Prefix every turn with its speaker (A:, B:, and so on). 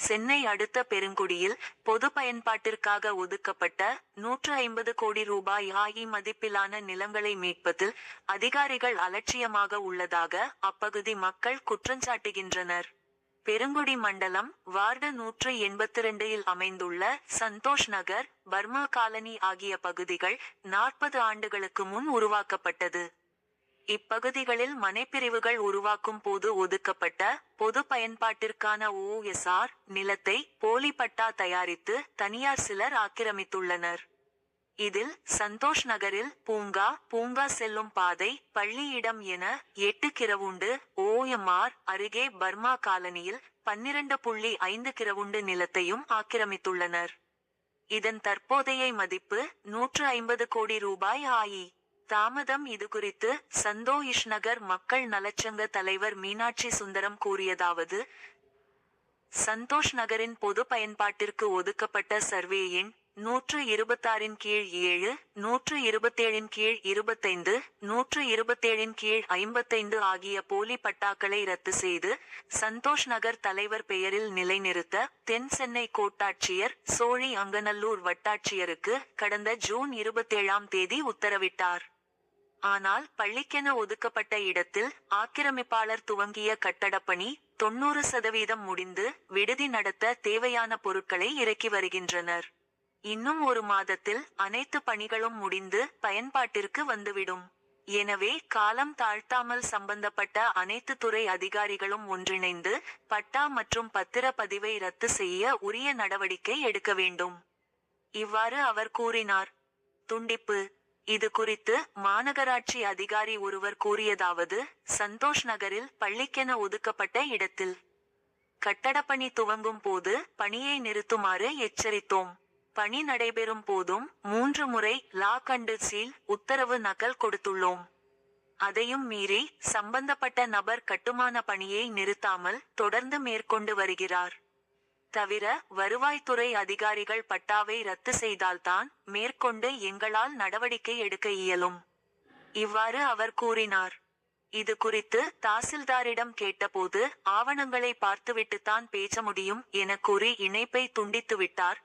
A: சென்னை அடுத்த பெருங்குடியில் பொது பயன்பாட்டிற்காக ஒதுக்கப்பட்ட 150 கோடி ரூபாய் மதிப்பிலான நிலங்களை மீட்பதில் அதிகாரிகள் அலட்சியமாக உள்ளதாக அப்பகுதி மக்கள் குற்றஞ்சாட்டுகின்றனர். பெருங்குடி மண்டலம் வார்டு 182 அமைந்துள்ள சந்தோஷ் நகர், பர்மா காலனி ஆகிய பகுதிகள் 40 ஆண்டுகளுக்கு முன் உருவாக்கப்பட்டது. இப்பகுதிகளில் மனைப்பிரிவுகள் உருவாக்கும் போது ஒதுக்கப்பட்ட பொது பயன்பாட்டிற்கான OSR நிலத்தை போலி பட்டா தயாரித்து தனியார் சிலர் ஆக்கிரமித்துள்ளனர். இதில் சந்தோஷ் நகரில் பூங்கா செல்லும் பாதை, பள்ளியிடம் என 8 கிரவுண்டு, OMR அருகே பர்மா காலனியில் 12.5 கிரவுண்டு நிலத்தையும் ஆக்கிரமித்துள்ளனர். இதன் தற்போதைய மதிப்பு 150 கோடி ரூபாய். தாமதம். இதுகுறித்து சந்தோஷ் நகர் மக்கள் நலச்சங்க தலைவர் மீனாட்சி சுந்தரம் கூறியதாவது: சந்தோஷ் நகரின் பொது பயன்பாட்டிற்கு ஒதுக்கப்பட்ட சர்வே எண் 126 கீழ் 7, 127 கீழ் 25, 127 கீழ் 55 ஆகிய போலி பட்டாக்களை ரத்து செய்து சந்தோஷ் நகர் தலைவர் பெயரில் நிலைநிறுத்த தென் சென்னை கோட்டாட்சியர் சோழி அங்கநல்லூர் வட்டாட்சியருக்கு கடந்த ஜூன் 27ஆம் தேதி உத்தரவிட்டார். ஆனால் பள்ளிக்கென ஒதுக்கப்பட்ட இடத்தில் ஆக்கிரமிப்பாளர் துவங்கிய கட்டடப்பணி 90% முடிந்து விடுதி நடத்த தேவையான பொருட்களை இறக்கி வருகின்றனர். இன்னும் ஒரு மாதத்தில் அனைத்து பணிகளும் முடிந்து பயன்பாட்டிற்கு வந்துவிடும். எனவே காலம் தாழ்த்தாமல் சம்பந்தப்பட்ட அனைத்து துறை அதிகாரிகளும் ஒன்றிணைந்து பட்டா மற்றும் பத்திர பதிவை ரத்து செய்ய உரிய நடவடிக்கை எடுக்க வேண்டும். இவ்வாறு அவர் கூறினார். துண்டிப்பு. இது குறித்து மாநகராட்சி அதிகாரி ஒருவர் கூறியதாவது: சந்தோஷ் நகரில் பள்ளிக்கென ஒதுக்கப்பட்ட இடத்தில் கட்டடப்பணி துவங்கும் போது பணியை நிறுத்துமாறு எச்சரித்தோம். பணி நடைபெறும் போதும் 3 முறை லாக் அண்ட் சீல் உத்தரவு நகல் கொடுத்துள்ளோம். அதையும் மீறி சம்பந்தப்பட்ட நபர் கட்டுமான பணியை நிறுத்தாமல் தொடர்ந்து மேற்கொண்டு வருகிறார். தவிர வருவாய்த்துறை அதிகாரிகள் பட்டாவை ரத்து செய்தால்தான் மேற்கொண்டு எங்களால் நடவடிக்கை எடுக்க இயலும். இவ்வாறு அவர் கூறினார். இது குறித்து தாசில்தாரிடம் கேட்டபோது ஆவணங்களை பார்த்துவிட்டுத்தான் பேச முடியும் என கூறி இணைப்பை துண்டித்து விட்டார்.